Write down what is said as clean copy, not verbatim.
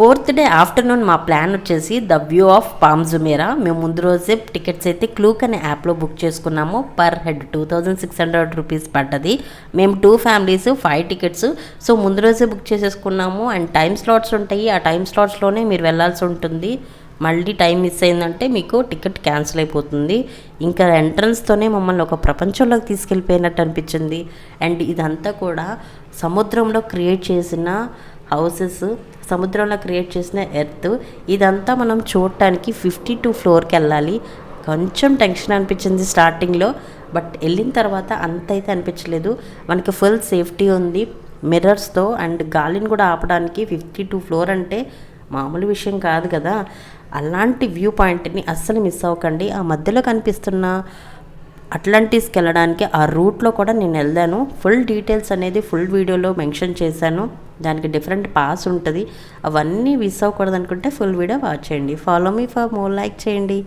4th day afternoon మా plan వచ్చేసి the view of palm Jumeirah. మేము ముందు రోజే టికెట్స్ అయితే క్లూక్ అనే యాప్లో బుక్ చేసుకున్నాము. పర్ హెడ్ 2600 రూపీస్ పడ్డది. మేము 2 ఫ్యామిలీస్ 5 టికెట్స్. సో ముందు రోజే బుక్ చేసేసుకున్నాము. అండ్ టైం స్లాట్స్ ఉంటాయి, ఆ టైం స్లాట్స్లోనే మీరు వెళ్ళాల్సి ఉంటుంది. మళ్ళీ టైం మిస్ అయిందంటే మీకు టికెట్ క్యాన్సిల్ అయిపోతుంది. ఇంకా ఎంట్రన్స్తోనే మమ్మల్ని ఒక ప్రపంచంలోకి తీసుకెళ్ళిపోయినట్టు అనిపించింది. అండ్ ఇదంతా కూడా సముద్రంలో క్రియేట్ చేసిన హౌసెస్, సముద్రంలో క్రియేట్ చేసిన ఎర్త్. ఇదంతా మనం చూడటానికి 52 ఫ్లోర్కి వెళ్ళాలి. కొంచెం టెన్షన్ అనిపించింది స్టార్టింగ్లో, బట్ వెళ్ళిన తర్వాత అంత అయితే అనిపించలేదు. మనకి ఫుల్ సేఫ్టీ ఉంది మిర్రర్స్తో. అండ్ గాలిని కూడా ఆపడానికి 52 ఫ్లోర్ అంటే మామూలు విషయం కాదు కదా. అలాంటి వ్యూ పాయింట్ని అస్సలు మిస్ అవ్వకండి. ఆ మధ్యలో కనిపిస్తున్న అట్లాంటిస్కి వెళ్ళడానికి ఆ రూట్లో కూడా నేను వెళ్ళాను. ఫుల్ డీటెయిల్స్ అనేది ఫుల్ వీడియోలో మెన్షన్ చేశాను. దానికి డిఫరెంట్ పాస్ ఉంటుంది. అవన్నీ మిస్ అవ్వకూడదు అనుకుంటే ఫుల్ వీడియో వాచ్ చేయండి. Follow me for more, like చేయండి.